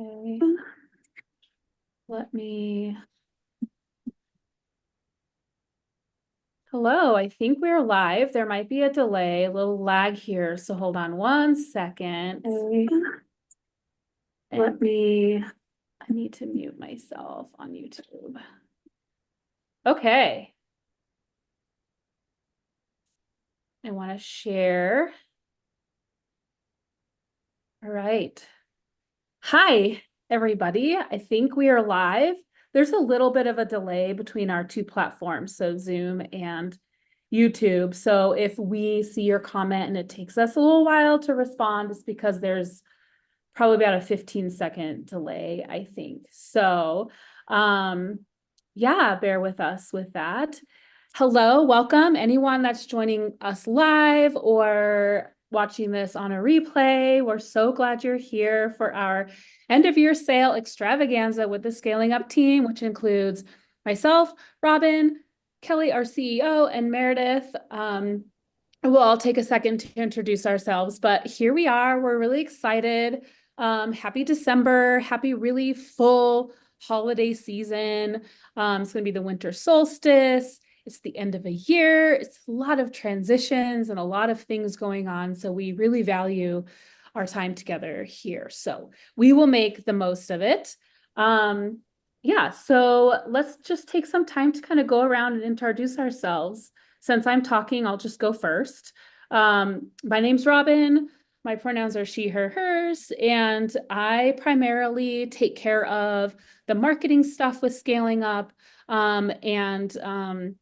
Okay. Let me. Hello, I think we're live. There might be a delay, a little lag here. So hold on one second. Okay. I need to mute myself on YouTube. Okay. I want to share. All right. Hi, everybody. I think we are live. There's a little bit of a delay between our two platforms, so Zoom and YouTube. So if we see your comment and it takes us a little while to respond, it's because there's probably about a 15-second delay, I think. So yeah, bear with us with that. Hello, welcome. Anyone that's joining us live or watching this on a replay, we're so glad you're here for our end of year sale extravaganza with the Scaling Up team, which includes myself, Robin, Kelly, our CEO, and Meredith. We'll all take a second to introduce ourselves, but here we are. We're really excited. Happy December, happy really full holiday season. It's going to be the winter solstice. It's the end of a year. It's a lot of transitions and a lot of things going on. So we really value our time together here. So we will make the most of it. Yeah, so let's just take some time to kind of go around and introduce ourselves. Since I'm talking, I'll just go first. My name's Robin. My pronouns are she, her, hers, and I primarily take care of the marketing stuff with Scaling Up and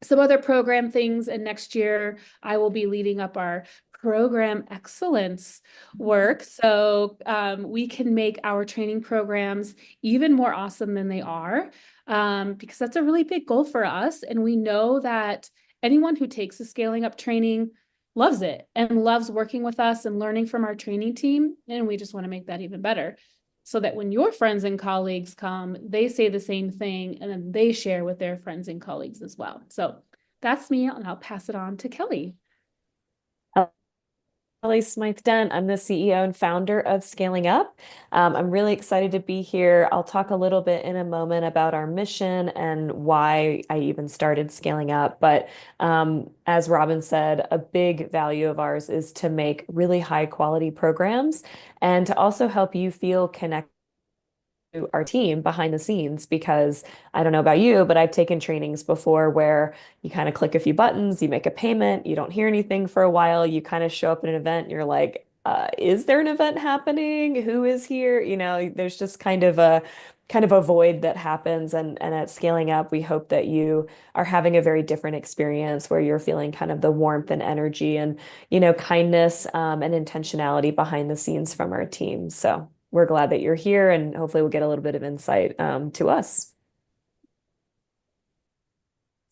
some other program things. And next year, I will be leading up our program excellence work. So we can make our training programs even more awesome than they are, because that's a really big goal for us. And we know that anyone who takes the Scaling Up training loves it and loves working with us and learning from our training team. And we just want to make that even better so that when your friends and colleagues come, they say the same thing and then they share with their friends and colleagues as well. So that's me, and I'll pass it on to Kelly. Kelly Smythe-Dent. I'm the CEO and founder of Scaling Up. I'm really excited to be here. I'll talk a little bit in a moment about our mission and why I even started Scaling Up. But as Robin said, a big value of ours is to make really high quality programs and to also help you feel connected to our team behind the scenes, because I don't know about you, but I've taken trainings before where you kind of click a few buttons, you make a payment, you don't hear anything for a while, you kind of show up at an event and you're like, is there an event happening? Who is here? You know, there's just kind of a void that happens. And at Scaling Up, we hope that you are having a very different experience where you're feeling kind of the warmth and energy and, kindness and intentionality behind the scenes from our team. So we're glad that you're here, and hopefully we'll get a little bit of insight to us.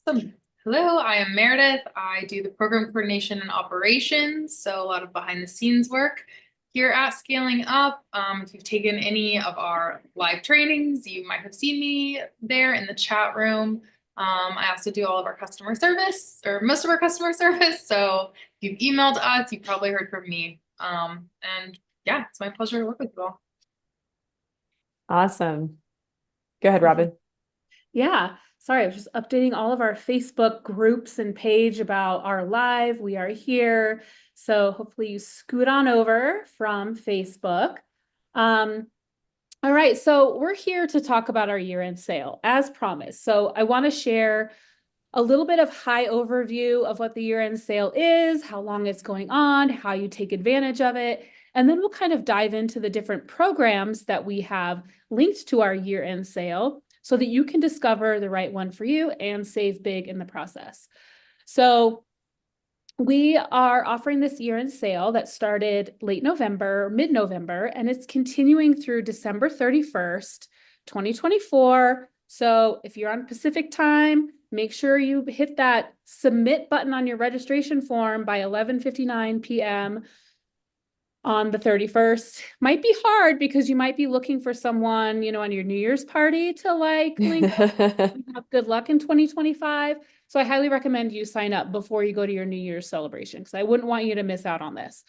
Awesome. Hello, I am Meredith. I do the program coordination and operations, so a lot of behind the scenes work here at Scaling Up. If you've taken any of our live trainings, you might have seen me there in the chat room. I also do all of our customer service, or most of our customer service. So if you've emailed us, you've probably heard from me. And yeah, it's my pleasure to work with you all. Awesome. Go ahead, Robin. Yeah, sorry, I was just updating all of our Facebook groups and page about our live. We are here. So hopefully you scoot on over from Facebook. All right, so we're here to talk about our year-end sale as promised. So I want to share a little bit of high overview of what the year-end sale is, how long it's going on, how you take advantage of it. And then we'll kind of dive into the different programs that we have linked to our year-end sale so that you can discover the right one for you and save big in the process. So we are offering this year-end sale that started late November, mid-November, and it's continuing through December 31st, 2024. So if you're on Pacific time, make sure you hit that submit button on your registration form by 11:59 p.m. on the 31st. Might be hard because you might be looking for someone, on your New Year's party to link up and have good luck in 2025. So I highly recommend you sign up before you go to your New Year's celebration, because I wouldn't want you to miss out on this.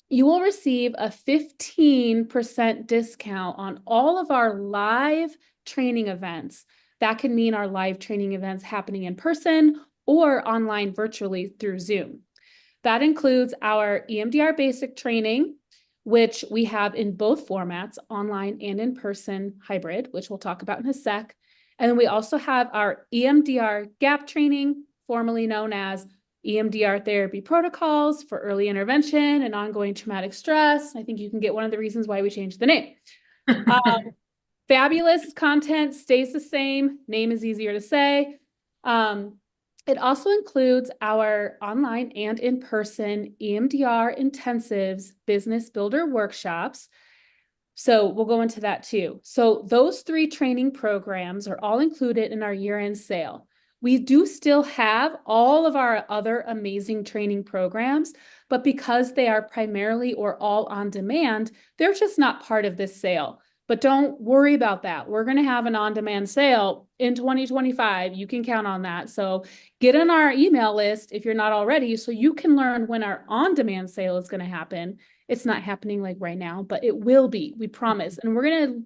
you will receive a 15% discount on all of our live training events. That can mean our live training events happening in person or online virtually through Zoom. That includes our EMDR basic training, which we have in both formats, online and in person hybrid, which we'll talk about in a sec. And then we also have our EMDR gap training, formerly known as EMDR therapy protocols for early intervention and ongoing traumatic stress. I think you can get one of the reasons why we changed the name. Fabulous content stays the same. Name is easier to say. It also includes our online and in-person EMDR intensives business builder workshops. So we'll go into that too. So those 3 training programs are all included in our year-end sale. We do still have all of our other amazing training programs, but because they are primarily or all on demand, they're just not part of this sale. But don't worry about that. We're going to have an on-demand sale in 2025. You can count on that. So get on our email list if you're not already, so you can learn when our on-demand sale is going to happen. It's not happening like right now, but it will be, we promise. And we're going to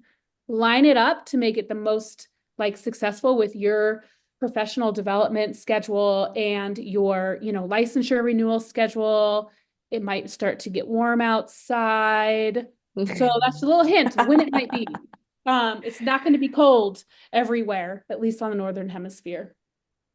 line it up to make it the most like successful with your professional development schedule and your, licensure renewal schedule. It might start to get warm outside. So that's a little hint of when it might be. It's not going to be cold everywhere, at least on the Northern Hemisphere,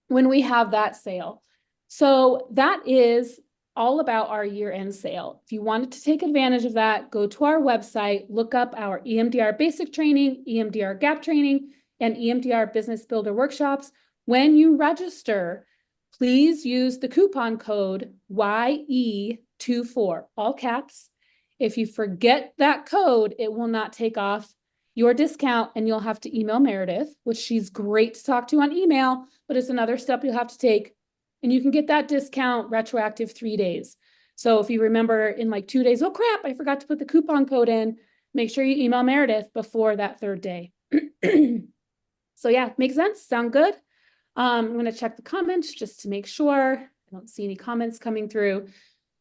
when we have that sale. So that is all about our year-end sale. If you wanted to take advantage of that, go to our website, look up our EMDR basic training, EMDR gap training, and EMDR business builder workshops. When you register, please use the coupon code YE24, all caps. If you forget that code, it will not take off your discount and you'll have to email Meredith, which she's great to talk to on email, but it's another step you'll have to take. And you can get that discount retroactive 3 days. So if you remember in like 2 days, oh crap, I forgot to put the coupon code in, make sure you email Meredith before that 3rd day. So yeah, makes sense? Sound good? I'm going to check the comments just to make sure. I don't see any comments coming through.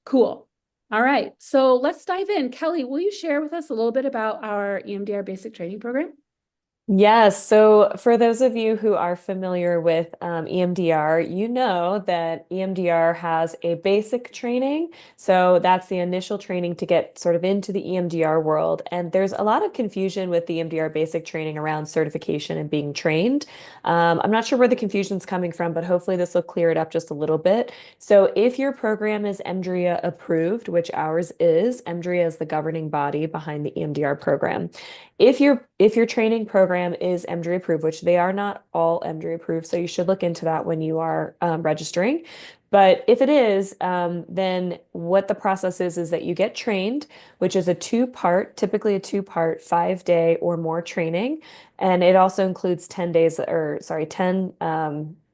Cool. All right, so let's dive in. Kelly, will you share with us a little bit about our EMDR basic training program? Yes. So for those of you who are familiar with EMDR, you know that EMDR has a basic training. So that's the initial training to get sort of into the EMDR world. And there's a lot of confusion with the EMDR basic training around certification and being trained. I'm not sure where the confusion's coming from, but hopefully this will clear it up just a little bit. So if your program is EMDRIA approved, which ours is, EMDRIA is the governing body behind the EMDR program. If your training program is EMDRIA approved, which they are not all EMDRIA approved, so you should look into that when you are registering. But if it is, then what the process is that you get trained, which is typically a 2-part, 5-day or more training. And it also includes 10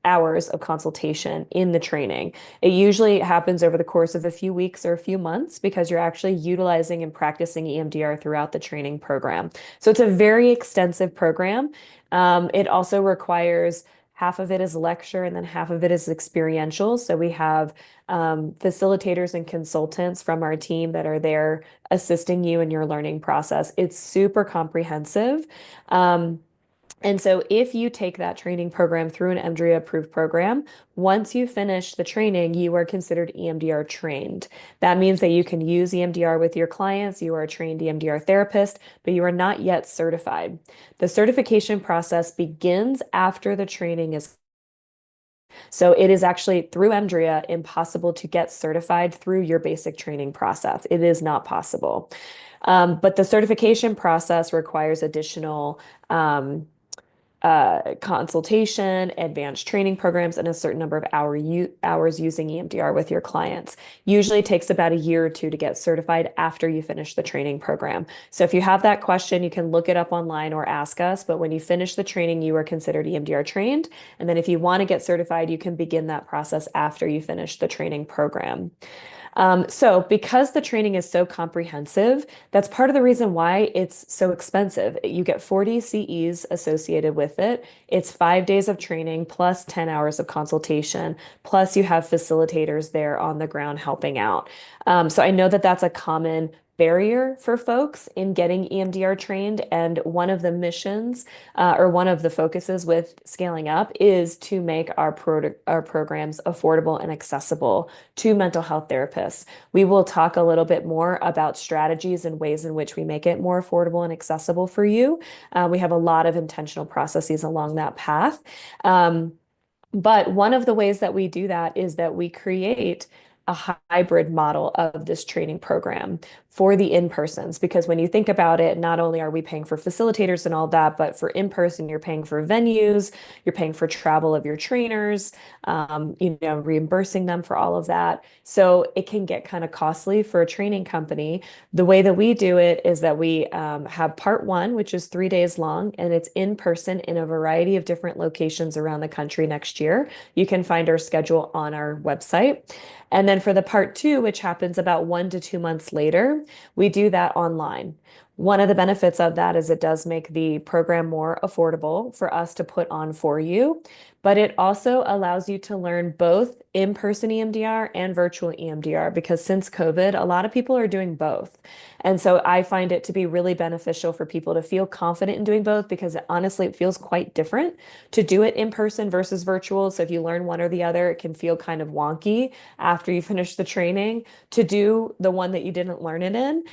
hours of consultation in the training. It usually happens over the course of a few weeks or a few months because you're actually utilizing and practicing EMDR throughout the training program. So it's a very extensive program. It also requires half of it is lecture and then half of it is experiential. So we have facilitators and consultants from our team that are there assisting you in your learning process. It's super comprehensive. And so if you take that training program through an EMDRIA approved program, once you finish the training, you are considered EMDR trained. That means that you can use EMDR with your clients. You are a trained EMDR therapist, but you are not yet certified. The certification process begins after the training is. So it is actually through EMDRIA impossible to get certified through your basic training process. It is not possible. But the certification process requires additional consultation, advanced training programs, and a certain number of hours using EMDR with your clients. Usually it takes about a year or 2 to get certified after you finish the training program. So if you have that question, you can look it up online or ask us. But when you finish the training, you are considered EMDR trained. And then if you want to get certified, you can begin that process after you finish the training program. So because the training is so comprehensive, that's part of the reason why it's so expensive. You get 40 CEs associated with it. It's 5 days of training plus 10 hours of consultation, plus you have facilitators there on the ground helping out. So I know that that's a common barrier for folks in getting EMDR trained. And one of the missions or one of the focuses with scaling up is to make our programs affordable and accessible to mental health therapists. We will talk a little bit more about strategies and ways in which we make it more affordable and accessible for you. We have a lot of intentional processes along that path. But one of the ways that we do that is that we create a hybrid model of this training program for the in-persons, because when you think about it, not only are we paying for facilitators and all that, but for in-person, you're paying for venues, you're paying for travel of your trainers, reimbursing them for all of that. So it can get kind of costly for a training company. The way that we do it is that we have part one, which is 3 days long, and it's in person in a variety of different locations around the country next year. You can find our schedule on our website. And then for the part two, which happens about 1 to 2 months later, we do that online. One of the benefits of that is it does make the program more affordable for us to put on for you, but it also allows you to learn both in-person EMDR and virtual EMDR, because since COVID, a lot of people are doing both. And so I find it to be really beneficial for people to feel confident in doing both, because honestly, it feels quite different to do it in person versus virtual. So if you learn one or the other, it can feel kind of wonky after you finish the training to do the one that you didn't learn it in.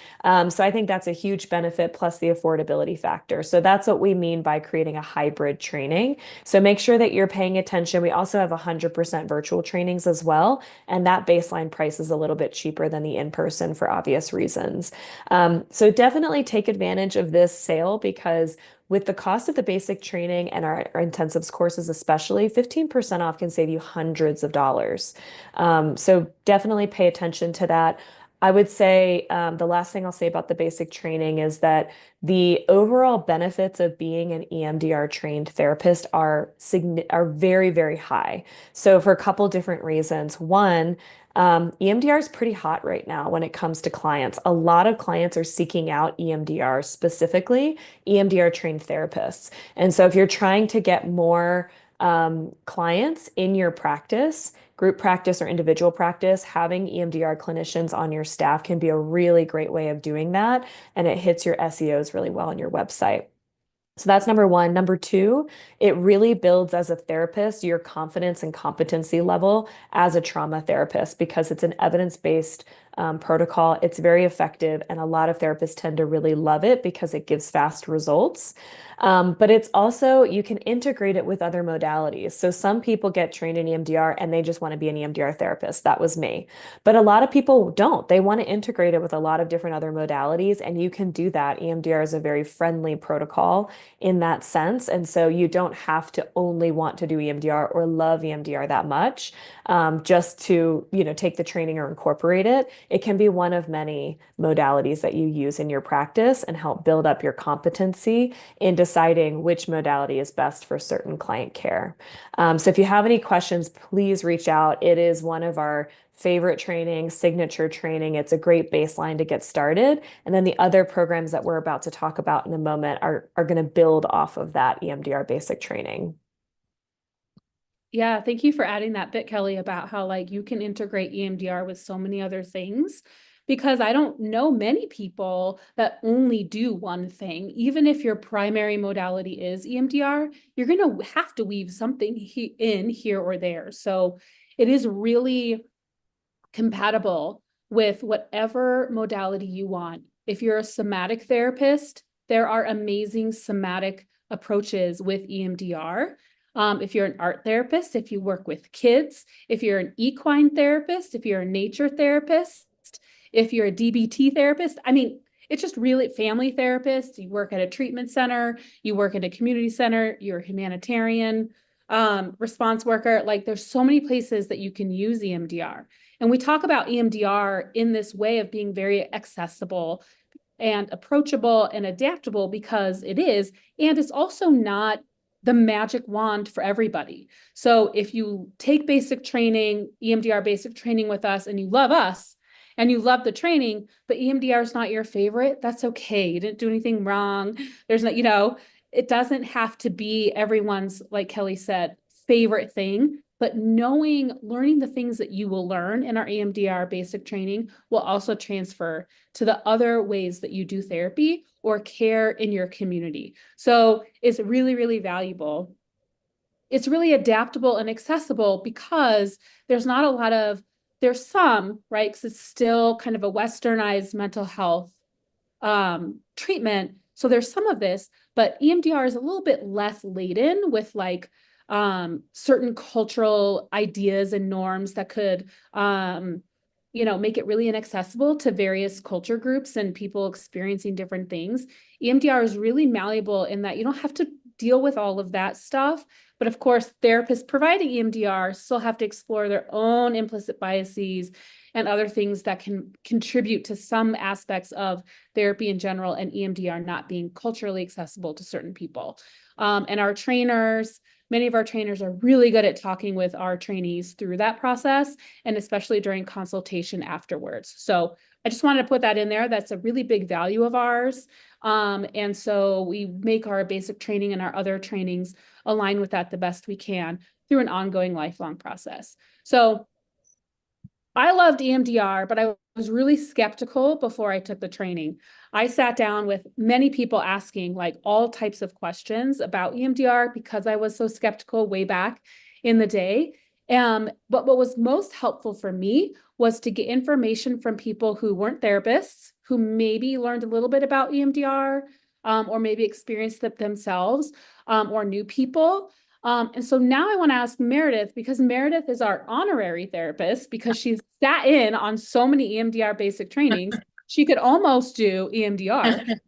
So I think that's a huge benefit, plus the affordability factor. So that's what we mean by creating a hybrid training. So make sure that you're paying attention. We also have 100% virtual trainings as well. And that baseline price is a little bit cheaper than the in-person for obvious reasons. So definitely take advantage of this sale, because with the cost of the basic training and our intensives courses, especially, 15% off can save you hundreds of dollars. So definitely pay attention to that. I would say the last thing I'll say about the basic training is that the overall benefits of being an EMDR trained therapist are very, very high. So for a couple different reasons. One, EMDR is pretty hot right now when it comes to clients. A lot of clients are seeking out EMDR, specifically EMDR trained therapists. And so if you're trying to get more clients in your practice, group practice or individual practice, having EMDR clinicians on your staff can be a really great way of doing that. And it hits your SEOs really well on your website. So that's number one. Number two, it really builds as a therapist your confidence and competency level as a trauma therapist, because it's an evidence-based protocol. It's very effective, and a lot of therapists tend to really love it because it gives fast results. But it's also, you can integrate it with other modalities. So some people get trained in EMDR and they just want to be an EMDR therapist. That was me. But a lot of people don't. They want to integrate it with a lot of different other modalities, and you can do that. EMDR is a very friendly protocol in that sense. And so you don't have to only want to do EMDR or love EMDR that much just to, take the training or incorporate it. It can be one of many modalities that you use in your practice and help build up your competency in deciding which modality is best for certain client care. So if you have any questions, please reach out. It is one of our favorite training, signature training. It's a great baseline to get started. And then the other programs that we're about to talk about in a moment are going to build off of that EMDR basic training. Yeah, thank you for adding that bit, Kelly, about how you can integrate EMDR with so many other things, because I don't know many people that only do one thing. Even if your primary modality is EMDR, you're going to have to weave something in here or there. So it is really compatible with whatever modality you want. If you're a somatic therapist, there are amazing somatic approaches with EMDR. If you're an art therapist, if you work with kids, if you're an equine therapist, if you're a nature therapist, if you're a DBT therapist, it's just really family therapist. You work at a treatment center, you work at a community center, you're a humanitarian response worker. There's so many places that you can use EMDR. And we talk about EMDR in this way of being very accessible and approachable and adaptable, because it is, and it's also not the magic wand for everybody. So if you take basic training, EMDR basic training with us, and you love us, and you love the training, but EMDR is not your favorite, that's okay. You didn't do anything wrong. There's not, it doesn't have to be everyone's, like Kelly said, favorite thing, but learning the things that you will learn in our EMDR basic training will also transfer to the other ways that you do therapy or care in your community. So it's really, really valuable. It's really adaptable and accessible because there's not a lot of, there's some, right? Because it's still kind of a westernized mental health treatment. So there's some of this, but EMDR is a little bit less laden with like certain cultural ideas and norms that could make it really inaccessible to various culture groups and people experiencing different things. EMDR is really malleable in that you don't have to deal with all of that stuff. But of course, therapists providing EMDR still have to explore their own implicit biases and other things that can contribute to some aspects of therapy in general and EMDR not being culturally accessible to certain people. And our trainers, many of our trainers are really good at talking with our trainees through that process, and especially during consultation afterwards. So I just wanted to put that in there. That's a really big value of ours. And so we make our basic training and our other trainings align with that the best we can through an ongoing lifelong process. So I loved EMDR, but I was really skeptical before I took the training. I sat down with many people asking like all types of questions about EMDR because I was so skeptical way back in the day. But what was most helpful for me was to get information from people who weren't therapists, who maybe learned a little bit about EMDR, or maybe experienced it themselves, or new people. And so now I want to ask Meredith, because Meredith is our honorary therapist, because she's sat in on so many EMDR basic trainings, she could almost do EMDR.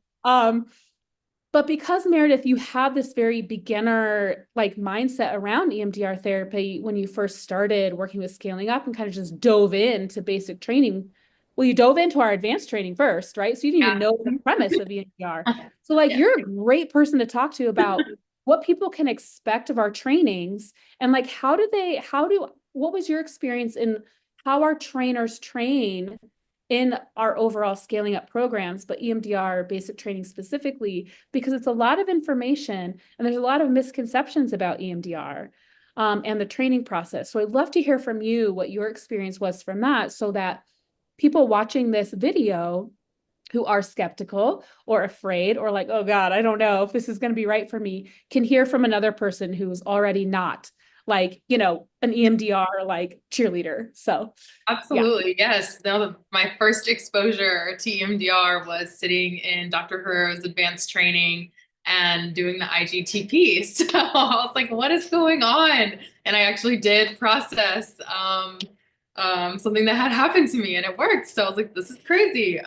But because Meredith, you have this very beginner like mindset around EMDR therapy when you first started working with Scaling Up and kind of just dove into basic training. Well, you dove into our advanced training first, right? So you didn't even know the premise of EMDR. So like you're a great person to talk to about what people can expect of our trainings and like what was your experience in how our trainers train in our overall Scaling Up programs, but EMDR basic training specifically, because it's a lot of information and there's a lot of misconceptions about EMDR and the training process. So I'd love to hear from you what your experience was from that, so that people watching this video who are skeptical or afraid or like, oh God, I don't know if this is going to be right for me, can hear from another person who's already not like, an EMDR like cheerleader. So Absolutely, yes. No, my first exposure to EMDR was sitting in Dr. Herrera's advanced training and doing the IGTP. So I was like, what is going on? And I actually did process something that had happened to me and it worked. So I was like, this is crazy.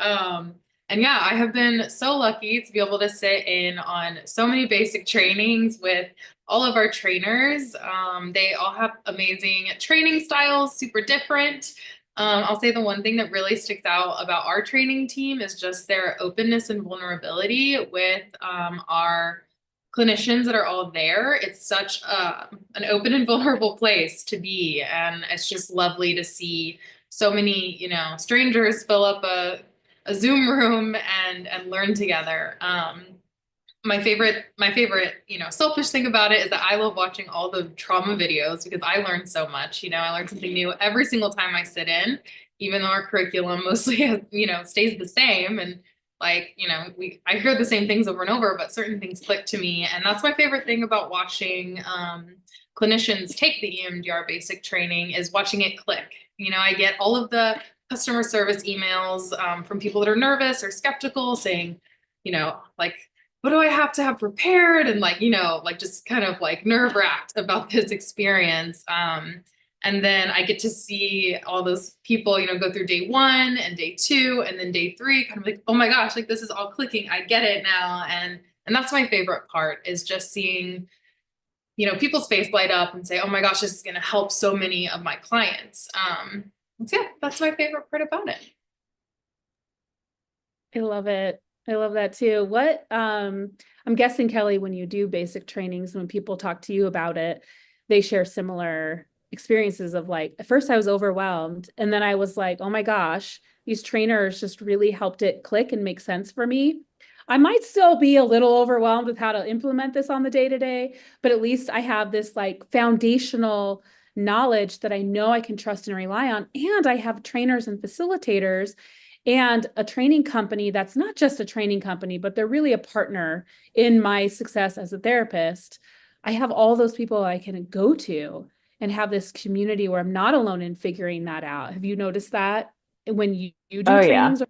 And yeah, I have been so lucky to be able to sit in on so many basic trainings with all of our trainers. They all have amazing training styles, super different. I'll say the one thing that really sticks out about our training team is just their openness and vulnerability with our clinicians that are all there. It's such an open and vulnerable place to be. And it's just lovely to see so many, strangers fill up a Zoom room and learn together. My favorite, selfish thing about it is that I love watching all the trauma videos because I learn so much. I learn something new every single time I sit in, even though our curriculum mostly has, stays the same. And like, I hear the same things over and over, but certain things click to me. And that's my favorite thing about watching clinicians take the EMDR basic training, is watching it click. I get all of the customer service emails from people that are nervous or skeptical saying, like, what do I have to have prepared? And like, just kind of like nerve wracked about this experience. And then I get to see all those people, go through day 1 and day 2 and then day 3, kind of like, oh my gosh, like this is all clicking. I get it now. And that's my favorite part, is just seeing, people's face light up and say, oh my gosh, this is going to help so many of my clients. So yeah, that's my favorite part about it. I love it. I love that too. I'm guessing, Kelly, when you do basic trainings, when people talk to you about it, they share similar experiences of like, at first I was overwhelmed and then I was like, oh my gosh, these trainers just really helped it click and make sense for me. I might still be a little overwhelmed with how to implement this on the day-to-day, but at least I have this like foundational knowledge that I know I can trust and rely on. And I have trainers and facilitators and a training company that's not just a training company, but they're really a partner in my success as a therapist. I have all those people I can go to and have this community where I'm not alone in figuring that out. Have you noticed that when you do Oh yeah. trainings?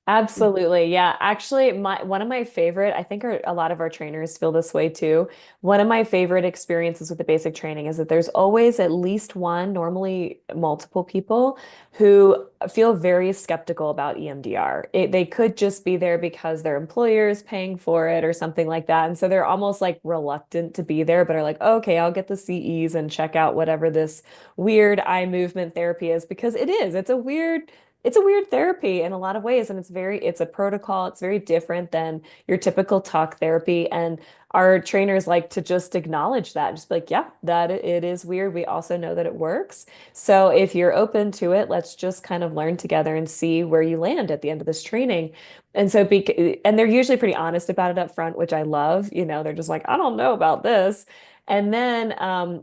Absolutely. Yeah. Actually, one of my favorite, I think a lot of our trainers feel this way too. One of my favorite experiences with the basic training is that there's always at least one, normally multiple people who feel very skeptical about EMDR. They could just be there because their employer is paying for it or something like that. And so they're almost like reluctant to be there, but are like, okay, I'll get the CEs and check out whatever this weird eye movement therapy is because it is. It's a weird therapy in a lot of ways, and it's a protocol. It's very different than your typical talk therapy. And our trainers like to just acknowledge that, just be like, yeah, that it is weird. We also know that it works. So if you're open to it, let's just kind of learn together and see where you land at the end of this training. And they're usually pretty honest about it up front, which I love. They're just like, I don't know about this. And then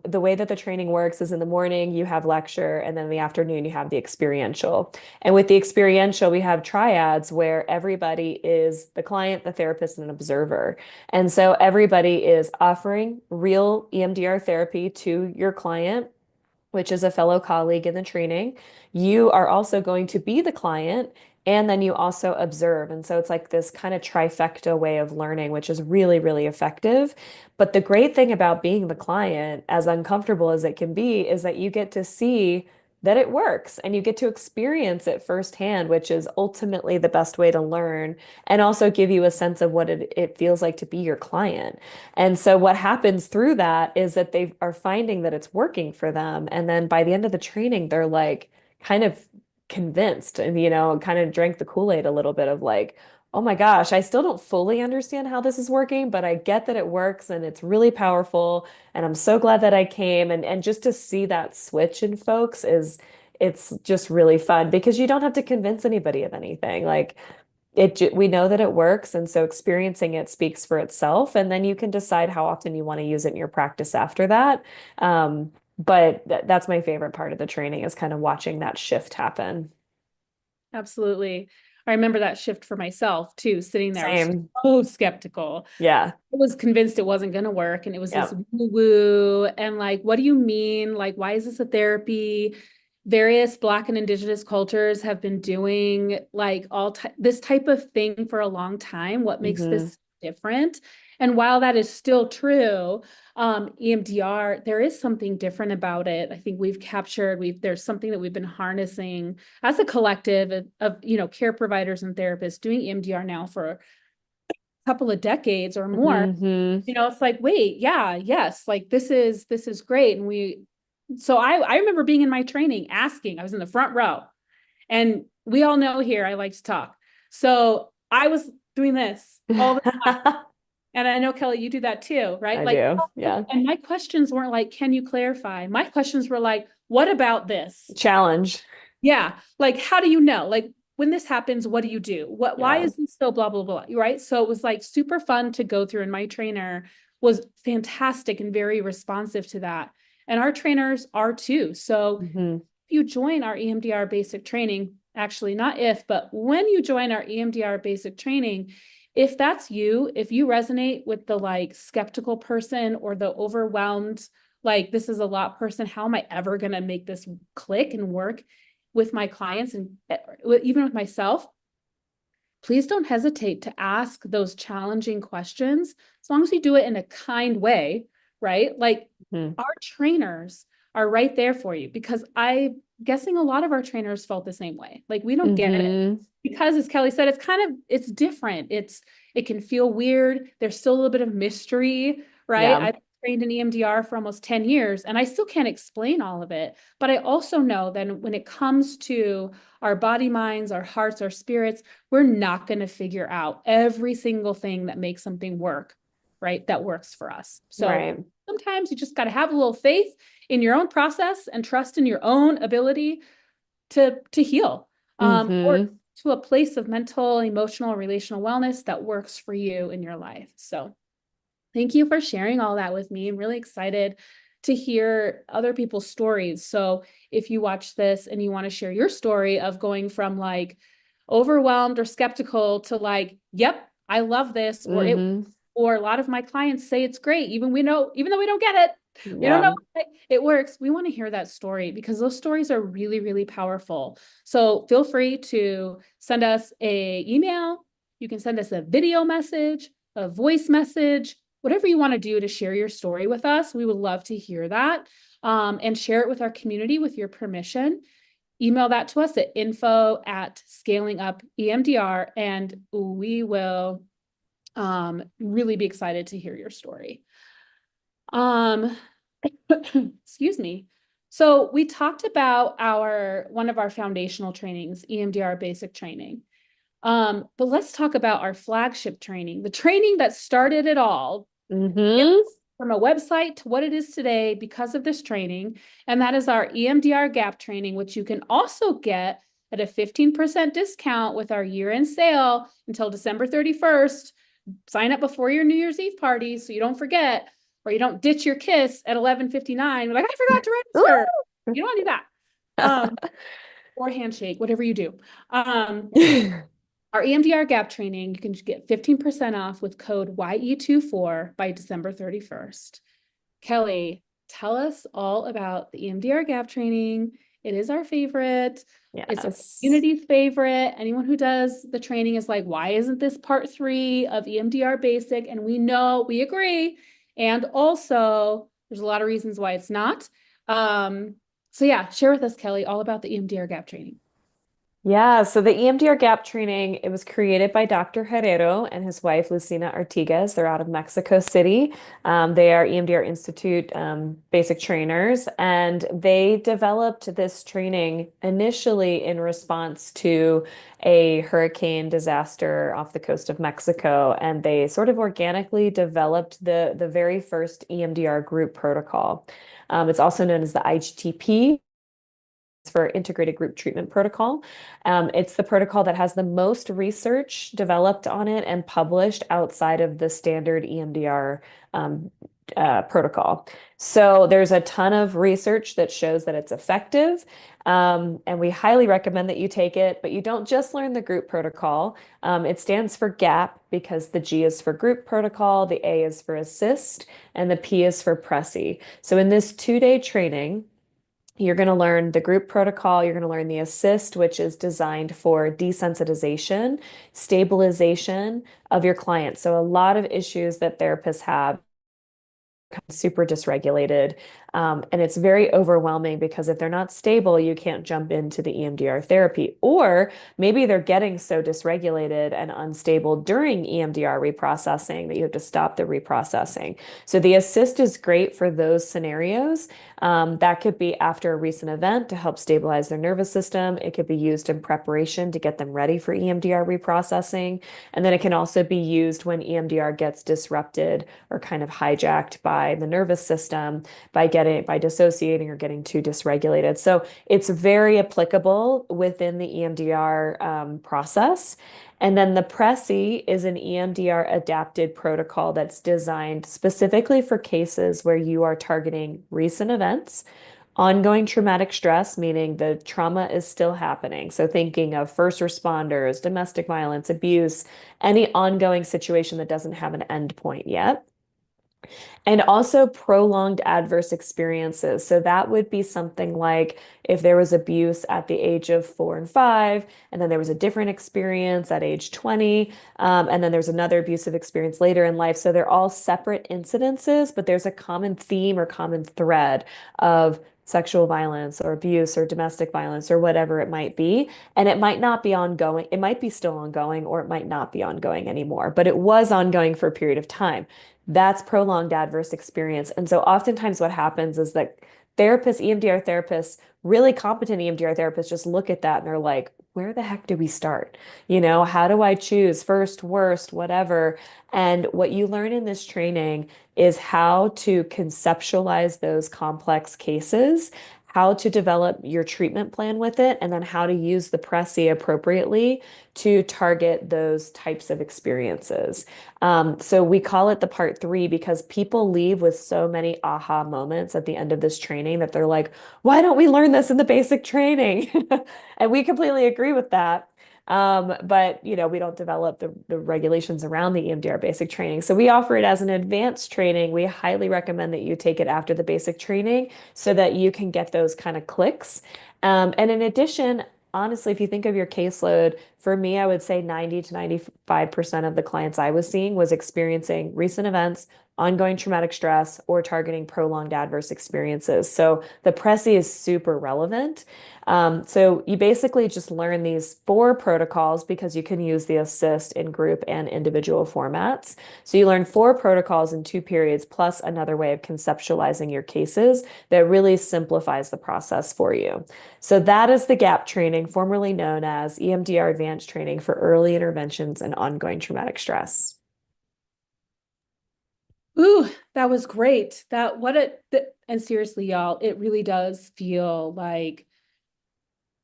the way that the training works is in the morning you have lecture, and then in the afternoon you have the experiential. And with the experiential, we have triads where everybody is the client, the therapist, and an observer. And so everybody is offering real EMDR therapy to your client, which is a fellow colleague in the training. You are also going to be the client, and then you also observe. And so it's like this kind of trifecta way of learning, which is really, really effective. But the great thing about being the client, as uncomfortable as it can be, is that you get to see that it works and you get to experience it firsthand, which is ultimately the best way to learn and also give you a sense of what it feels like to be your client. And so what happens through that is that they are finding that it's working for them. And then by the end of the training, they're like kind of convinced and, kind of drank the Kool-Aid a little bit of like, oh my gosh, I still don't fully understand how this is working, but I get that it works and it's really powerful. And I'm so glad that I came. And just to see that switch in folks it's just really fun because you don't have to convince anybody of anything. Like we know that it works. And so experiencing it speaks for itself. And then you can decide how often you want to use it in your practice after that. But that's my favorite part of the training is kind of watching that shift happen. Absolutely. I remember that shift for myself too, sitting there Same. so skeptical. Yeah. I was convinced it wasn't going to work. And it was this Yep. woo-woo. And like, what do you mean? Like, why is this a therapy? Various Black and Indigenous cultures have been doing like this type of thing for a long time. What makes this different? And while that is still true, EMDR, there is something different about it. I think there's something that we've been harnessing as a collective of care providers and therapists doing EMDR now for a couple of decades or more. It's like, wait, yeah, yes, like this is great. And so I remember being in my training asking, I was in the front row, and we all know here I like to talk. So I was doing this all the time. And I know, Kelly, you do that too, right? I Like, do. Yeah. and my questions weren't like, can you clarify? My questions were like, what about this? Challenge. Yeah. Like, how do you know? Like, when this happens, what do you do? Why Yeah. is this so blah, blah, blah? Right. So it was like super fun to go through, and my trainer was fantastic and very responsive to that. And our trainers are too. So if you join our EMDR basic training, actually not if, but when you join our EMDR basic training, if that's you, if you resonate with the like skeptical person or the overwhelmed, like this is a lot person, how am I ever going to make this click and work with my clients and even with myself? Please don't hesitate to ask those challenging questions as long as you do it in a kind way, right? Like our trainers are right there for you, because I'm guessing a lot of our trainers felt the same way. Like we don't get it because, as Kelly said, it's different. It can feel weird. There's still a little bit of mystery, right? Yeah. I've trained in EMDR for almost 10 years and I still can't explain all of it. But I also know that when it comes to our body, minds, our hearts, our spirits, we're not going to figure out every single thing that makes something work, right? That works for us. So sometimes you just got to have a little faith in your own process and trust in your own ability to heal. or Mm-hmm. to a place of mental, emotional, relational wellness that works for you in your life. So thank you for sharing all that with me. I'm really excited to hear other people's stories. So if you watch this and you want to share your story of going from like overwhelmed or skeptical to like, yep, I love this, Mm-hmm. or a lot of my clients say it's great, even though we don't get it, we don't know Yeah. it works. We want to hear that story because those stories are really, really powerful. So feel free to send us a email. You can send us a video message, a voice message, whatever you want to do to share your story with us. We would love to hear that, and share it with our community with your permission. Email that to us at info@scalingupemdr, and we will really be excited to hear your story. Um, excuse me. So we talked about one of our foundational trainings, EMDR basic training. But let's talk about our flagship training, the training that started it all. Mm-hmm. From a website to what it is today because of this training. And that is our EMDR gap training, which you can also get at a 15% discount with our year-end sale until December 31st. Sign up before your New Year's Eve party so you don't forget, or you don't ditch your kiss at 11:59. You're like, I forgot to register. You don't want to do that. Or handshake, whatever you do. Our EMDR gap training, you can get 15% off with code YE24 by December 31st. Kelly, tell us all about the EMDR gap training. It is our favorite. It's our Yes. community's favorite. Anyone who does the training is like, why isn't this part 3 of EMDR basic? And we agree. And also, there's a lot of reasons why it's not. So yeah, share with us, Kelly, all about the EMDR gap training. Yeah, so the EMDR gap training, it was created by Dr. Herrero and his wife, Lucina Artigas. They're out of Mexico City. They are EMDR Institute basic trainers, and they developed this training initially in response to a hurricane disaster off the coast of Mexico. And they sort of organically developed the very first EMDR group protocol. It's also known as the IGTP, for Integrated Group Treatment Protocol. It's the protocol that has the most research developed on it and published outside of the standard EMDR protocol. So there's a ton of research that shows that it's effective. And we highly recommend that you take it, but you don't just learn the group protocol. It stands for GAP because the G is for group protocol, the A is for assist, and the P is for PRESI. So in this 2-day training, you're going to learn the group protocol. You're going to learn the assist, which is designed for desensitization, stabilization of your client. So a lot of issues that therapists have super dysregulated. And it's very overwhelming because if they're not stable, you can't jump into the EMDR therapy. Or maybe they're getting so dysregulated and unstable during EMDR reprocessing that you have to stop the reprocessing. So the assist is great for those scenarios. That could be after a recent event to help stabilize their nervous system. It could be used in preparation to get them ready for EMDR reprocessing. And then it can also be used when EMDR gets disrupted or kind of hijacked by the nervous system by dissociating or getting too dysregulated. So it's very applicable within the EMDR process. And then the PRESI is an EMDR adapted protocol that's designed specifically for cases where you are targeting recent events, ongoing traumatic stress, meaning the trauma is still happening. So thinking of first responders, domestic violence, abuse, any ongoing situation that doesn't have an end point yet. And also prolonged adverse experiences. So that would be something like if there was abuse at the age of 4 and 5, and then there was a different experience at age 20, and then there's another abusive experience later in life. So they're all separate incidences, but there's a common theme or common thread of sexual violence or abuse or domestic violence or whatever it might be. And it might not be ongoing. It might be still ongoing, or it might not be ongoing anymore, but it was ongoing for a period of time. That's prolonged adverse experience. And so oftentimes what happens is that therapists, EMDR therapists, really competent EMDR therapists just look at that and they're like, where the heck do we start? How do I choose first, worst, whatever? And what you learn in this training is how to conceptualize those complex cases, how to develop your treatment plan with it, and then how to use the Prezi appropriately to target those types of experiences. So we call it the part 3 because people leave with so many aha moments at the end of this training that they're like, why don't we learn this in the basic training? And we completely agree with that. But we don't develop the regulations around the EMDR basic training. So we offer it as an advanced training. We highly recommend that you take it after the basic training so that you can get those kind of clicks. And in addition, honestly, if you think of your caseload, for me, I would say 90 to 95% of the clients I was seeing was experiencing recent events, ongoing traumatic stress, or targeting prolonged adverse experiences. So the Prezi is super relevant. So you basically just learn these 4 protocols because you can use the assist in group and individual formats. So you learn 4 protocols in 2 periods, plus another way of conceptualizing your cases that really simplifies the process for you. So that is the GAP training, formerly known as EMDR Advanced Training for Early Interventions and Ongoing Traumatic Stress. Ooh, that was great. And seriously, y'all, it really does feel like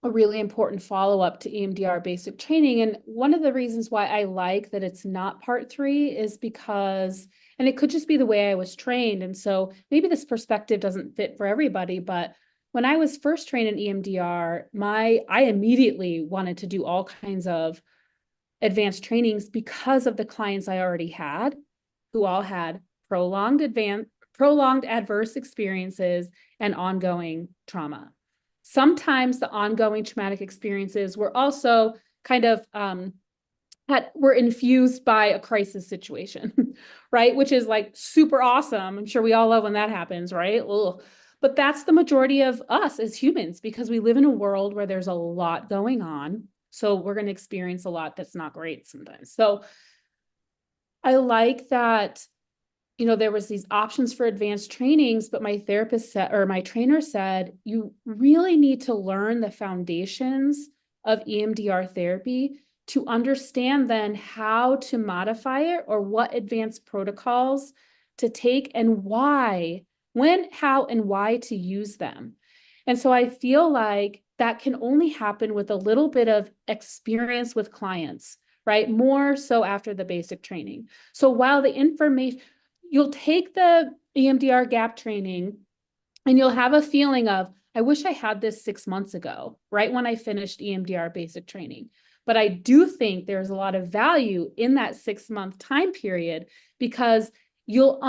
a really important follow-up to EMDR basic training. And one of the reasons why I like that it's not part 3 is because, and it could just be the way I was trained. And so maybe this perspective doesn't fit for everybody, but when I was first trained in EMDR, I immediately wanted to do all kinds of advanced trainings because of the clients I already had, who all had prolonged adverse experiences and ongoing trauma. Sometimes the ongoing traumatic experiences were also kind of were infused by a crisis situation, right? Which is like super awesome. I'm sure we all love when that happens, right? Ugh. But that's the majority of us as humans because we live in a world where there's a lot going on. So we're going to experience a lot that's not great sometimes. So I like that, there was these options for advanced trainings, but my therapist said, or my trainer said, you really need to learn the foundations of EMDR therapy to understand then how to modify it or what advanced protocols to take and why, when, how, and why to use them. And so I feel like that can only happen with a little bit of experience with clients, right? More so after the basic training. So while the information, you'll take the EMDR gap training and you'll have a feeling of, I wish I had this 6 months ago, right when I finished EMDR basic training. But I do think there's a lot of value in that 6-month time period because you'll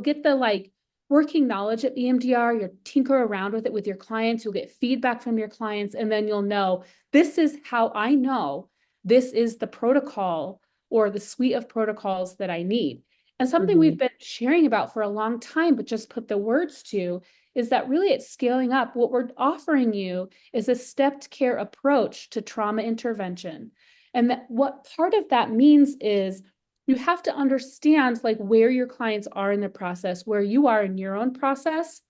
get the working knowledge of EMDR, you'll tinker around with it with your clients, you'll get feedback from your clients, and then you'll know, this is how I know this is the protocol or the suite of protocols that I need. And something we've been sharing about for a long time, but just put the words to, is that really it's scaling up. What we're offering you is a stepped care approach to trauma intervention. And that what part of that means is you have to understand where your clients are in the process, where you are in your own process,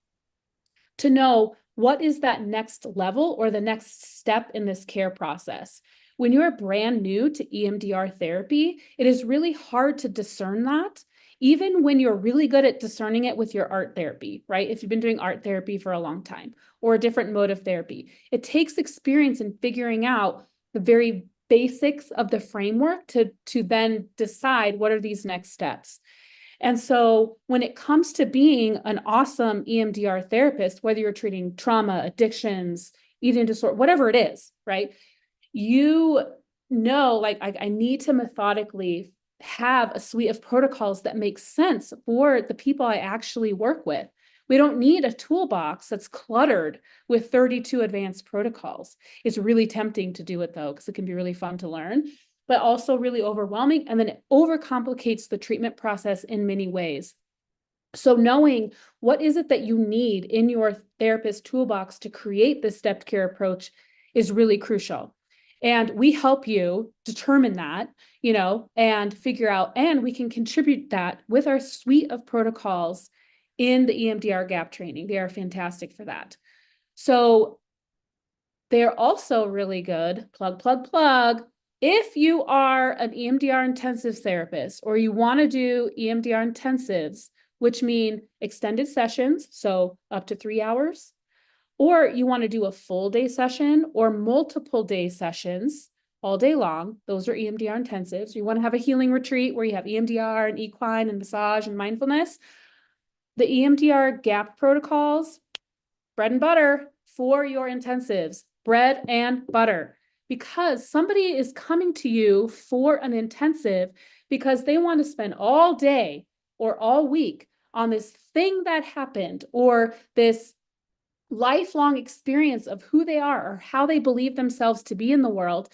to know what is that next level or the next step in this care process. When you're brand new to EMDR therapy, it is really hard to discern that, even when you're really good at discerning it with your art therapy, right? If you've been doing art therapy for a long time or a different mode of therapy, it takes experience in figuring out the very basics of the framework to then decide what are these next steps. And so when it comes to being an awesome EMDR therapist, whether you're treating trauma, addictions, eating disorder, whatever it is, right? I need to methodically have a suite of protocols that make sense for the people I actually work with. We don't need a toolbox that's cluttered with 32 advanced protocols. It's really tempting to do it though, because it can be really fun to learn, but also really overwhelming. And then it overcomplicates the treatment process in many ways. So knowing what is it that you need in your therapist toolbox to create this stepped care approach is really crucial. And we help you determine that, and figure out, and we can contribute that with our suite of protocols in the EMDR gap training. They are fantastic for that. So they're also really good, plug. If you are an EMDR intensive therapist or you want to do EMDR intensives, which mean extended sessions, so up to 3 hours, Or you want to do a full day session or multiple day sessions all day long. Those are EMDR intensives. You want to have a healing retreat where you have EMDR and equine and massage and mindfulness. The EMDR gap protocols, bread and butter for your intensives, bread and butter, because somebody is coming to you for an intensive because they want to spend all day or all week on this thing that happened or this lifelong experience of who they are or how they believe themselves to be in the world.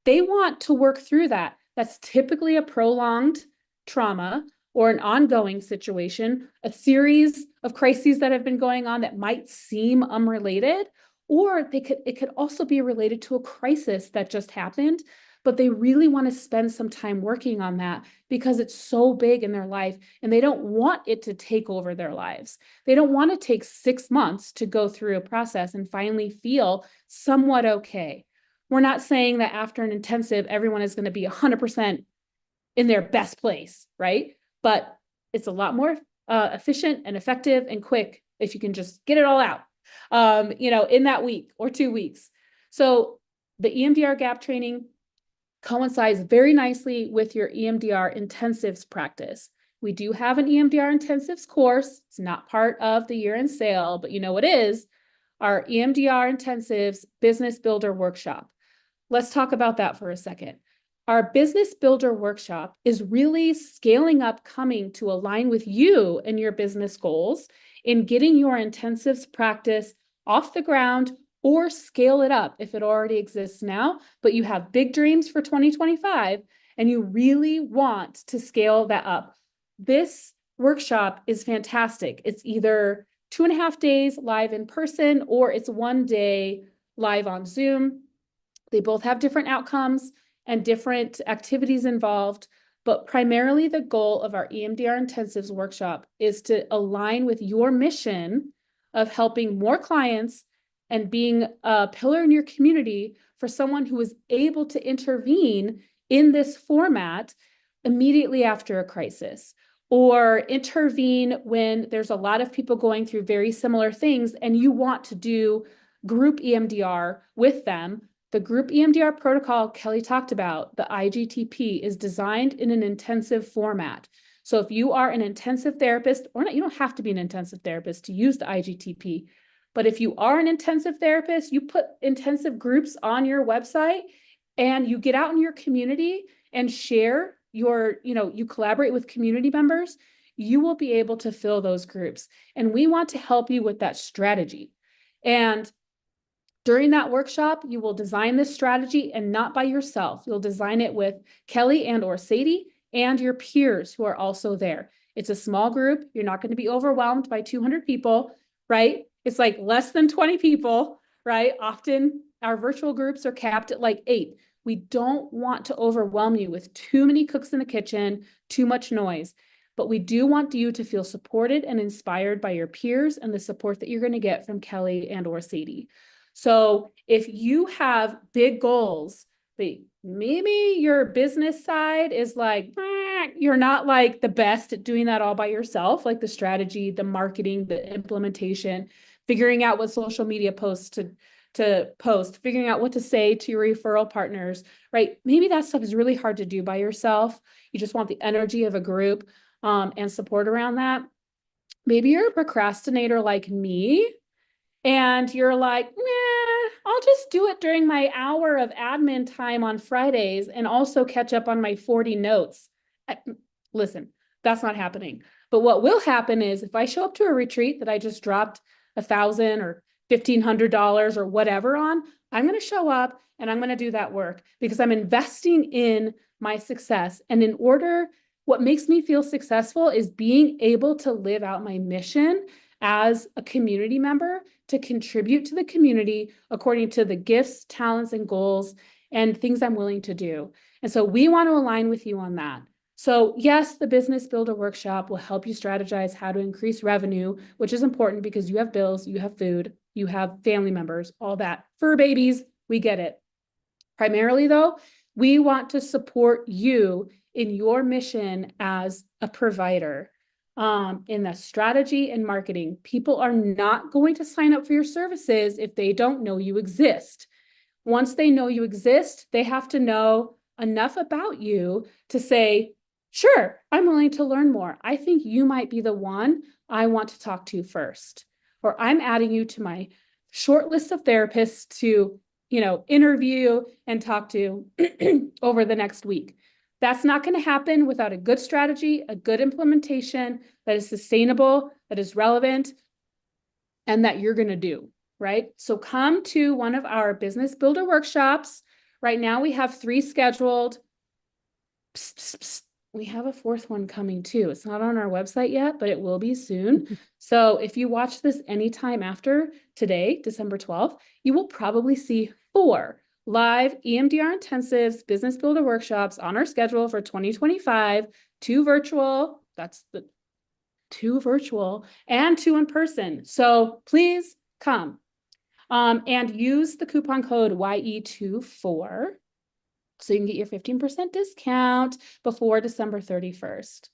They want to work through that. That's typically a prolonged trauma or an ongoing situation, a series of crises that have been going on that might seem unrelated, or it could also be related to a crisis that just happened, but they really want to spend some time working on that because it's so big in their life and they don't want it to take over their lives. They don't want to take 6 months to go through a process and finally feel somewhat okay. We're not saying that after an intensive, everyone is going to be 100% in their best place, right? But it's a lot more efficient and effective and quick if you can just get it all out, in that week or 2 weeks. So the EMDR gap training coincides very nicely with your EMDR intensives practice. We do have an EMDR intensives course. It's not part of the year-end sale, but you know what is? Our EMDR intensives business builder workshop. Let's talk about that for a second. Our business builder workshop is really scaling up, coming to align with you and your business goals in getting your intensives practice off the ground or scale it up if it already exists now, but you have big dreams for 2025 and you really want to scale that up. This workshop is fantastic. It's either 2.5 days live in person or it's 1 day live on Zoom. They both have different outcomes and different activities involved, but primarily the goal of our EMDR intensives workshop is to align with your mission of helping more clients and being a pillar in your community for someone who is able to intervene in this format immediately after a crisis, or intervene when there's a lot of people going through very similar things and you want to do group EMDR with them. The group EMDR protocol Kelly talked about, the IGTP, is designed in an intensive format. So if you are an intensive therapist, or not, you don't have to be an intensive therapist to use the IGTP, but if you are an intensive therapist, you put intensive groups on your website and you get out in your community and share you collaborate with community members, you will be able to fill those groups. And we want to help you with that strategy. And during that workshop, you will design this strategy and not by yourself. You'll design it with Kelly and or Sadie and your peers who are also there. It's a small group. You're not going to be overwhelmed by 200 people, right? It's like less than 20 people, right? Often our virtual groups are capped at like 8. We don't want to overwhelm you with too many cooks in the kitchen, too much noise, but we do want you to feel supported and inspired by your peers and the support that you're going to get from Kelly and or Sadie. So if you have big goals, but maybe your business side is like, you're not like the best at doing that all by yourself, like the strategy, the marketing, the implementation, figuring out what social media posts to post, figuring out what to say to your referral partners, right? Maybe that stuff is really hard to do by yourself. You just want the energy of a group and support around that. Maybe you're a procrastinator like me, and you're like, I'll just do it during my hour of admin time on Fridays and also catch up on my 40 notes. Listen, that's not happening. But what will happen is if I show up to a retreat that I just dropped $1,000 or $1,500 or whatever on, I'm going to show up and I'm going to do that work because I'm investing in my success. And what makes me feel successful is being able to live out my mission as a community member to contribute to the community according to the gifts, talents, and goals and things I'm willing to do. And so we want to align with you on that. So yes, the Business Builder Workshop will help you strategize how to increase revenue, which is important because you have bills, you have food, you have family members, all that. Fur babies, we get it. Primarily though, we want to support you in your mission as a provider. in the strategy and marketing. People are not going to sign up for your services if they don't know you exist. Once they know you exist, they have to know enough about you to say, sure, I'm willing to learn more. I think you might be the one I want to talk to first. Or I'm adding you to my short list of therapists to, interview and talk to over the next week. That's not going to happen without a good strategy, a good implementation that is sustainable, that is relevant, and that you're going to do, right? So come to one of our business builder workshops. Right now we have 3 scheduled. Psst, psst, psst. We have a 4th one coming too. It's not on our website yet, but it will be soon. So if you watch this anytime after today, December 12th, you will probably see 4 live EMDR intensives, business builder workshops on our schedule for 2025, 2 virtual, that's the 2 virtual and 2 in person. So please come and use the coupon code YE24 so you can get your 15% discount before December 31st.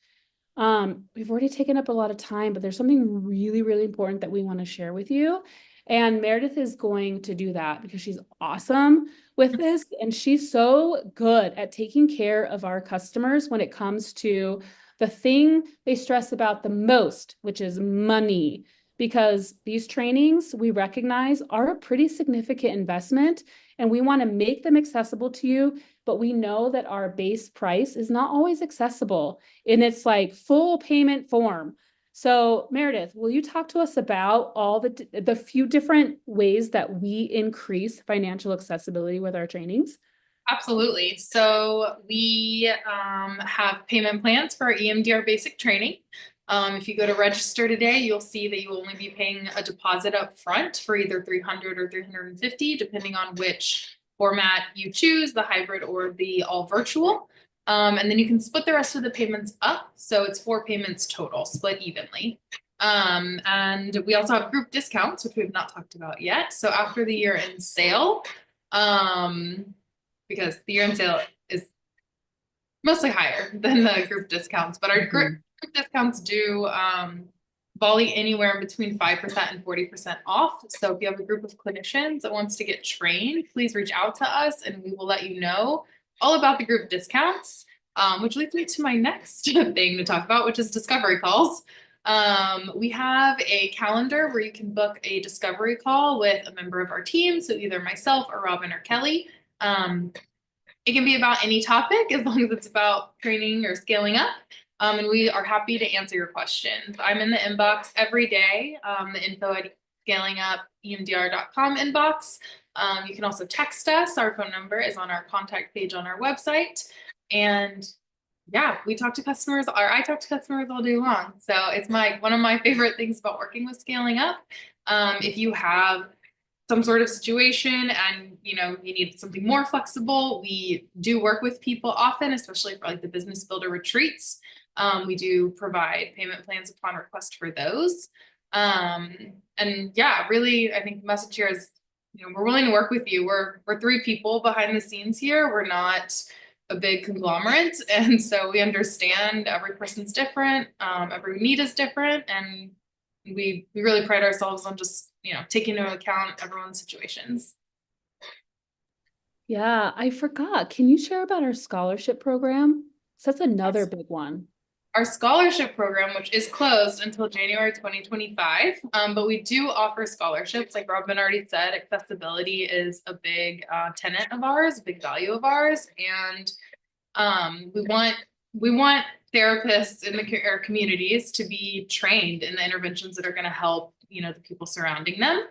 We've already taken up a lot of time, but there's something really, really important that we want to share with you. And Meredith is going to do that because she's awesome with this. And she's so good at taking care of our customers when it comes to the thing they stress about the most, which is money. Because these trainings we recognize are a pretty significant investment and we want to make them accessible to you, but we know that our base price is not always accessible in its like full payment form. So Meredith, will you talk to us about all the few different ways that we increase financial accessibility with our trainings? Absolutely. So we have payment plans for our EMDR basic training. If you go to register today, you'll see that you will only be paying a deposit up front for either $300 or $350, depending on which format you choose, the hybrid or the all virtual. And then you can split the rest of the payments up. So it's 4 payments total, split evenly. And we also have group discounts, which we have not talked about yet. So after the year-end sale, because the year-end sale is mostly higher than the group discounts, but our group discounts do volley anywhere between 5% and 40% off. So if you have a group of clinicians that wants to get trained, please reach out to us and we will let you know all about the group discounts, which leads me to my next thing to talk about, which is discovery calls. We have a calendar where you can book a discovery call with a member of our team. So either myself or Robin or Kelly. It can be about any topic as long as it's about training or scaling up. And we are happy to answer your questions. I'm in the inbox every day, the info at scalingupemdr.com inbox. You can also text us. Our phone number is on our contact page on our website. And yeah, we talk to customers, or I talk to customers all day long. So it's one of my favorite things about working with Scaling Up. If you have some sort of situation and you need something more flexible, we do work with people often, especially for like the business builder retreats. We do provide payment plans upon request for those. And yeah, really, I think the message here is, we're willing to work with you. We're 3 people behind the scenes here. We're not a big conglomerate. And so we understand every person's different. Every need is different. And we really pride ourselves on just, taking into account everyone's situations. Yeah, I forgot. Can you share about our scholarship program? So that's another big one. Our scholarship program, which is closed until January 2025, but we do offer scholarships. Like Robin already said, accessibility is a big tenet of ours, a big value of ours, and we want therapists in our communities to be trained in the interventions that are going to help the people surrounding them.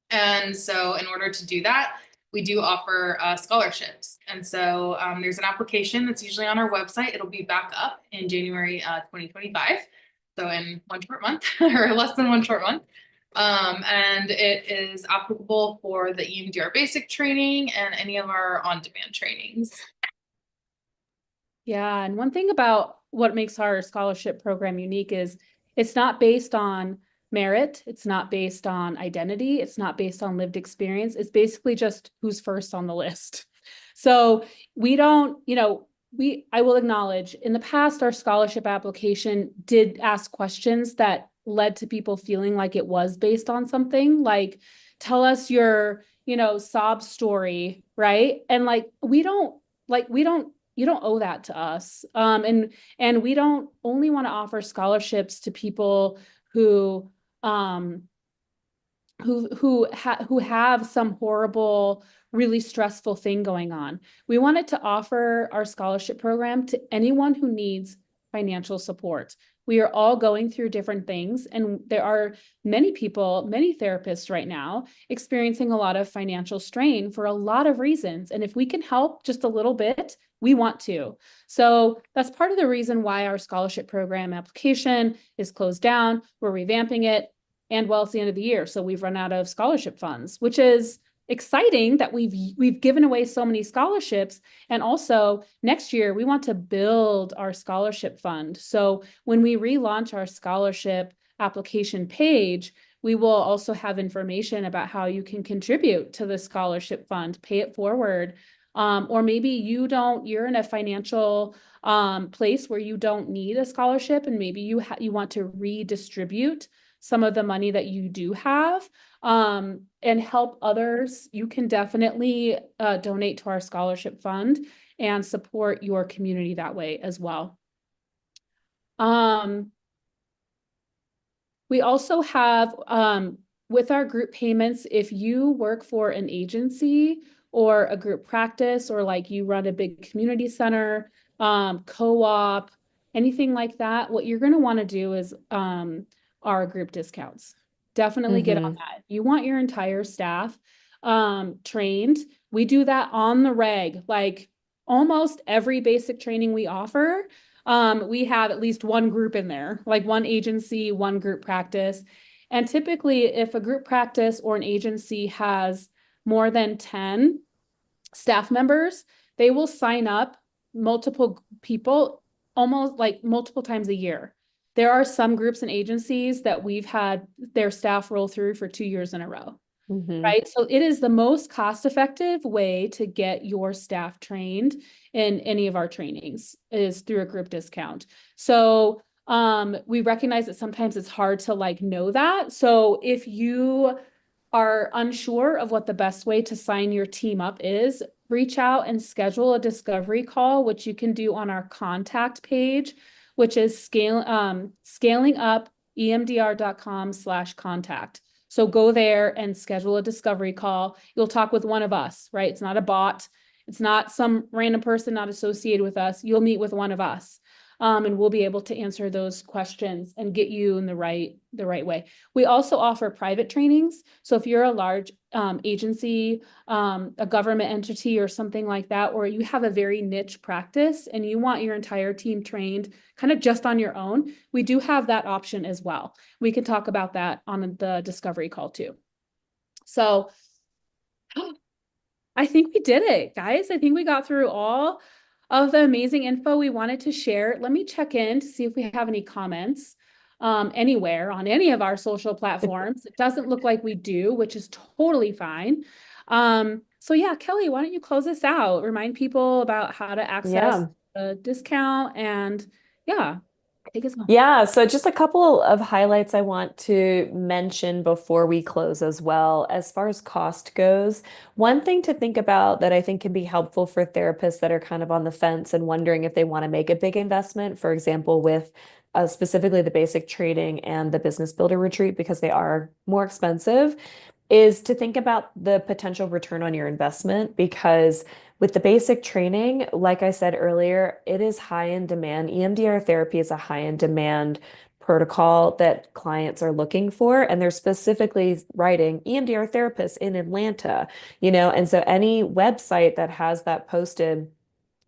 And so in order to do that, we do offer scholarships. And so there's an application that's usually on our website. It'll be back up in January 2025. So in 1 short month or less than 1 short month. And it is applicable for the EMDR basic training and any of our on-demand trainings. Yeah, and one thing about what makes our scholarship program unique is it's not based on merit. It's not based on identity. It's not based on lived experience. It's basically just who's first on the list. So we don't, I will acknowledge in the past, our scholarship application did ask questions that led to people feeling like it was based on something, like tell us your, sob story, right? And you don't owe that to us. And we don't only want to offer scholarships to people who, um, who have some horrible, really stressful thing going on. We wanted to offer our scholarship program to anyone who needs financial support. We are all going through different things, and there are many people, many therapists right now experiencing a lot of financial strain for a lot of reasons. And if we can help just a little bit, we want to. So that's part of the reason why our scholarship program application is closed down. We're revamping it. And well, it's the end of the year, so we've run out of scholarship funds, which is exciting that we've given away so many scholarships. And also next year we want to build our scholarship fund. So when we relaunch our scholarship application page, we will also have information about how you can contribute to the scholarship fund, pay it forward. Or maybe you're in a financial place where you don't need a scholarship, and maybe you want to redistribute some of the money that you do have, and help others. You can definitely donate to our scholarship fund and support your community that way as well. We also have, with our group payments, if you work for an agency or a group practice, or like you run a big community center, co-op, anything like that, what you're going to want to do is our group discounts. Definitely get on that. You want your entire staff trained. We do that on the reg, like almost every basic training we offer. We have at least one group in there, like one agency, one group practice. And typically, if a group practice or an agency has more than 10 staff members, they will sign up multiple people almost like multiple times a year. There are some groups and agencies that we've had their staff roll through for 2 years in a row. Right. So it is the most cost-effective way to get your staff trained in any of our trainings is through a group discount. So we recognize that sometimes it's hard to know that. So if you are unsure of what the best way to sign your team up is, reach out and schedule a discovery call, which you can do on our contact page, which is scalingupemdr.com/contact. So go there and schedule a discovery call. You'll talk with one of us, right? It's not a bot. It's not some random person not associated with us. You'll meet with one of us. And we'll be able to answer those questions and get you in the right way. We also offer private trainings. So if you're a large agency, a government entity or something like that, or you have a very niche practice and you want your entire team trained kind of just on your own, we do have that option as well. We can talk about that on the discovery call too. So I think we did it, guys. I think we got through all of the amazing info we wanted to share. Let me check in to see if we have any comments anywhere on any of our social platforms. It doesn't look like we do, which is totally fine. So yeah, Kelly, why don't you close us out? Remind people about how to access the discount, and yeah, take us home. Yeah, so just a couple of highlights I want to mention before we close as well. As far as cost goes, one thing to think about that I think can be helpful for therapists that are kind of on the fence and wondering if they want to make a big investment, for example, with specifically the basic training and the business builder retreat, because they are more expensive, is to think about the potential return on your investment. Because with the basic training, like I said earlier, it is high in demand. EMDR therapy is a high in demand protocol that clients are looking for, and they're specifically writing EMDR therapists in Atlanta, and so any website that has that posted,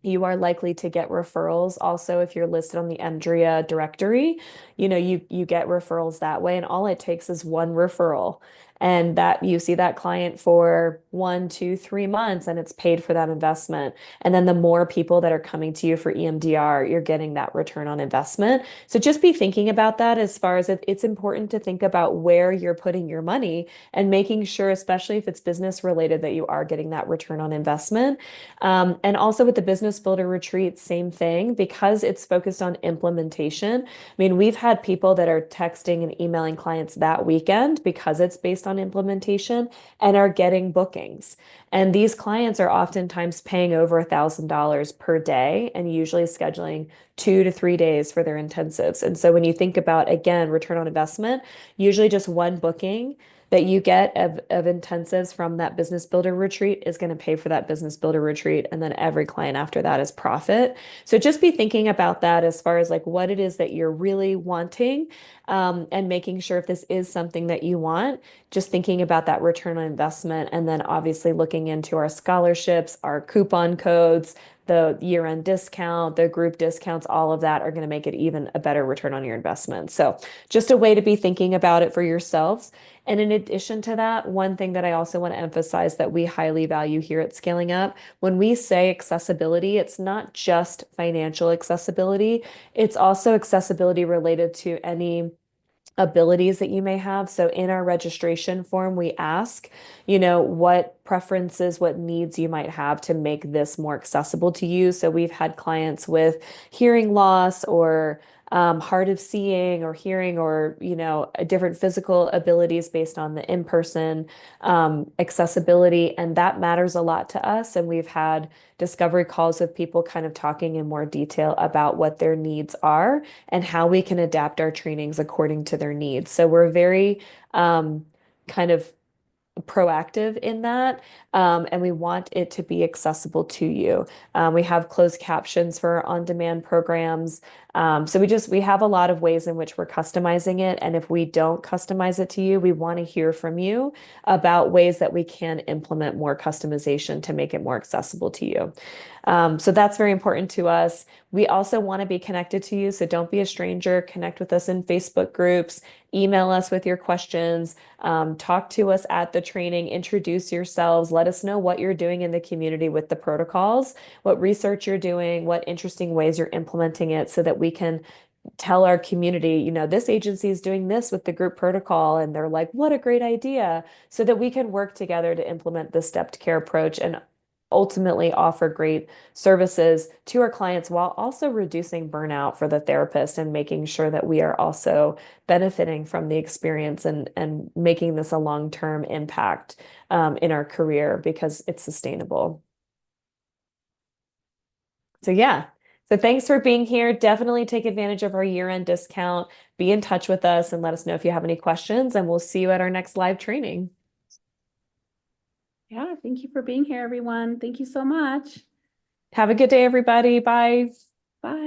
you are likely to get referrals. Also, if you're listed on the Emdria directory, you get referrals that way, and all it takes is one referral. and that you see that client for 1, 2, 3 months and it's paid for that investment. And then the more people that are coming to you for EMDR, you're getting that return on investment. So just be thinking about that as far as it's important to think about where you're putting your money and making sure, especially if it's business related, that you are getting that return on investment. And also with the Business Builder Retreat, same thing, because it's focused on implementation. I mean, we've had people that are texting and emailing clients that weekend because it's based on implementation and are getting bookings. And these clients are oftentimes paying over $1,000 per day and usually scheduling 2 to 3 days for their intensives. And so when you think about, again, return on investment, usually just one booking that you get of intensives from that business builder retreat is going to pay for that business builder retreat. And then every client after that is profit. So just be thinking about that as far as like what it is that you're really wanting, and making sure if this is something that you want, just thinking about that return on investment. And then obviously looking into our scholarships, our coupon codes, the year-end discount, the group discounts, all of that are going to make it even a better return on your investment. So just a way to be thinking about it for yourselves. And in addition to that, one thing that I also want to emphasize that we highly value here at Scaling Up, when we say accessibility, it's not just financial accessibility, it's also accessibility related to any abilities that you may have. So in our registration form, we ask, what preferences, what needs you might have to make this more accessible to you. So we've had clients with hearing loss or hard of seeing or hearing or, different physical abilities based on the in-person accessibility. And that matters a lot to us. And we've had discovery calls with people kind of talking in more detail about what their needs are and how we can adapt our trainings according to their needs. So we're very kind of proactive in that, and we want it to be accessible to you. We have closed captions for our on-demand programs. So we have a lot of ways in which we're customizing it. And if we don't customize it to you, we want to hear from you about ways that we can implement more customization to make it more accessible to you. So that's very important to us. We also want to be connected to you. So don't be a stranger. Connect with us in Facebook groups, email us with your questions, talk to us at the training, introduce yourselves, let us know what you're doing in the community with the protocols, what research you're doing, what interesting ways you're implementing it so that we can tell our community, this agency is doing this with the group protocol. And they're like, what a great idea. So that we can work together to implement the stepped care approach and ultimately offer great services to our clients while also reducing burnout for the therapist and making sure that we are also benefiting from the experience and making this a long-term impact in our career because it's sustainable. So yeah. So thanks for being here. Definitely take advantage of our year-end discount. Be in touch with us and let us know if you have any questions, and we'll see you at our next live training. Yeah, thank you for being here, everyone. Thank you so much. Have a good day, everybody. Bye. Bye.